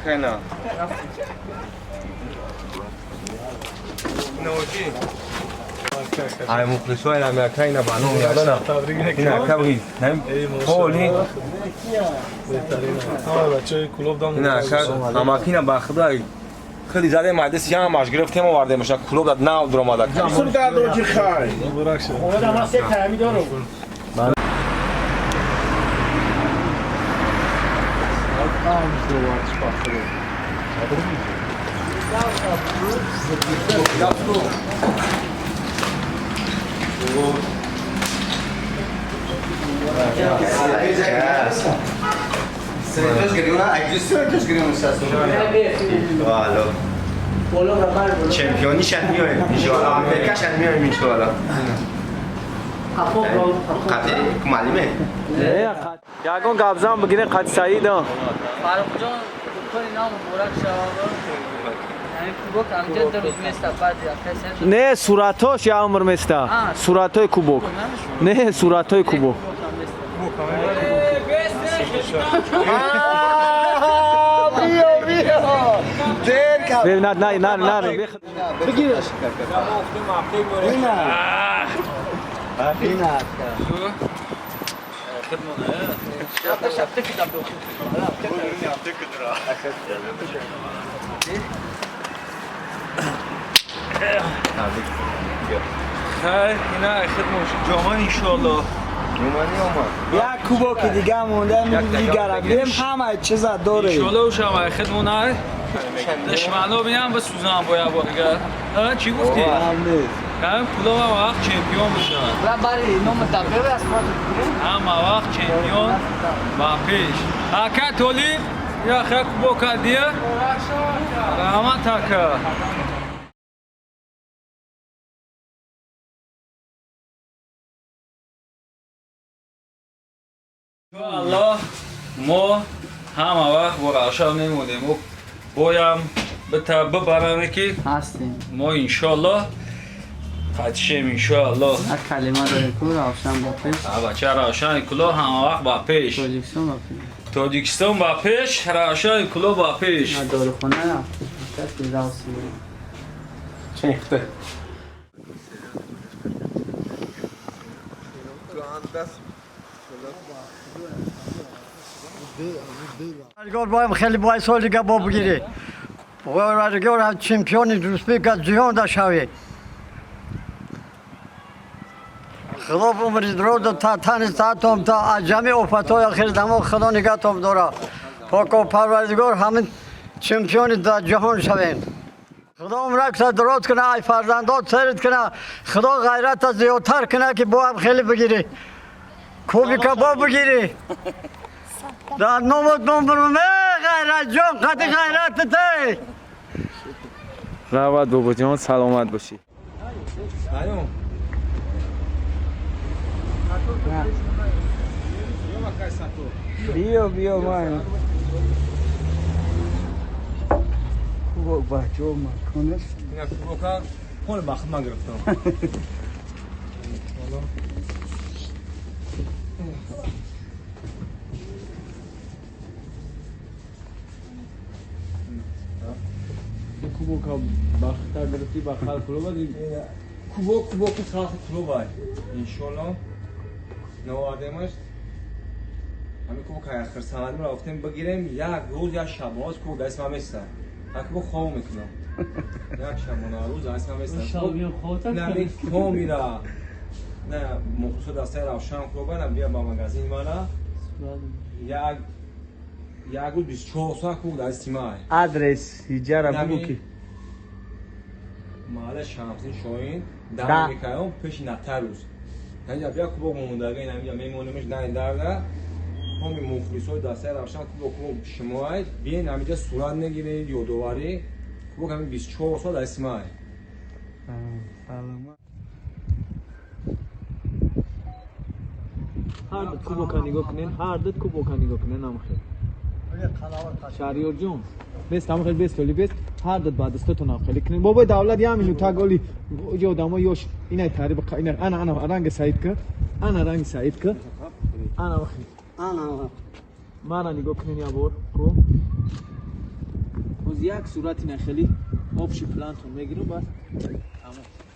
خینا نوکی ای مخلصای امریکایی اینا بانو میادن اینا کبری نم پولی بچه کلوب دام اینا اماکینا با خدای خیلی زده مدرسه هم ماش گرفتیم و وارد میشن کلوب داد نه درو مادر سر داد روزی خای مبارک شه اون ما سه کمی دارم Seletos giriyorlar, acısı seletos giriyorlar sasın. Valla. Şampiyoni şampiyon, inşallah. Amerika şampiyon inşallah. Kati malime. یاگون قبضان بگیره قد سعید فاروق جان دکتر نام مبارک شما یعنی کوبک امجد روز میستا بعد یا نه صورتاش یا عمر مستا صورتای کوبک نه صورتای کوبک نه نه نه نه بگیرش اینا جامان انشالله یک کوبک دیگه مونده دیگه بریم همه چیز داره انشالله و شما خدمونه دشمنو بیان به سوزان باید بگه چی گفتی؟ هم پولا وقت چمپیون بشن لا باری نام تابلو است هم وقت چمپیون با پیش اکا تولیب یا خک بوکا دیه رحمت اکا الله ما همه وقت با راشا نمودیم و بایم ببرنه که هستیم ما انشالله خدشیم انشالله یک کلمه داره که روشن با پیش بچه روشن کلاه همه وقت با پیش تاجیکستان با پیش تاجیکستان با پیش روشن کلاه با پیش داروخانه رفتیم کسی راستی چنخته ورزشکار باید خیلی باید سال دیگه با بگیری ورزشکار هم چمپیون روسپیک جهان دا شوی خدا بمرید رو تا تن ساعتم تا عجمی افتای آخر دماغ خدا نگهتم داره پاک و پروردگار همین چمپیون دا جهان شویم خدا عمرک سا درست کنه ای فرزندات سرت کنه خدا غیرت زیادتر کنه که با هم خیلی بگیری کوبی کباب بگیری در نمت نمبرمه غیرت جان قد غیرت تی رواد بابا جان سلامت باشی بیا من کوبک بچه ها مکنش اینا کوبکا خون بخت من گرفتم کوبکا بخت گرفتی بخال کلوب دی کوبک خاص کلوب ای انشالله نوادمش همین کوبک آخر سال ما رفتیم بگیریم یک روز یا شب باز کوبک اسمم است اکو خواب میکنم یک شب و روز اسمم است شب یا خاطر نه تو میرا نه مخصوص دسته روشن کوبن بیا با مغازین مالا یک روز 24 ساعت کوبک از تیمای آدرس هیجار بگو کی محل شمسین شوین در میکردم پیش نتروز یعنی بیا کوبک موندگی اینجا میمونیمش نه درده همین مخلصای دسته روشن کوبک شماید بیاین همینجا صورت نگیرید یادواری کوبک همین 24 سال اسمای سلامت هر دت کوبک نگاه کنین هر دت کوبک نگاه کنین نام خیر شهریار جون بس تمام خیلی بس تولی بس هر دت بعد است تو نام خیلی کنین بابا دولت یامینو تاگولی جو دامو یوش اینای تاریخ اینا انا رنگ سعید که انا رنگ سعید که انا وخی آنا ما را نگاه کنین یا بور کو یک صورت اینا خیلی آبشی پلانتون میگیرم بس تمام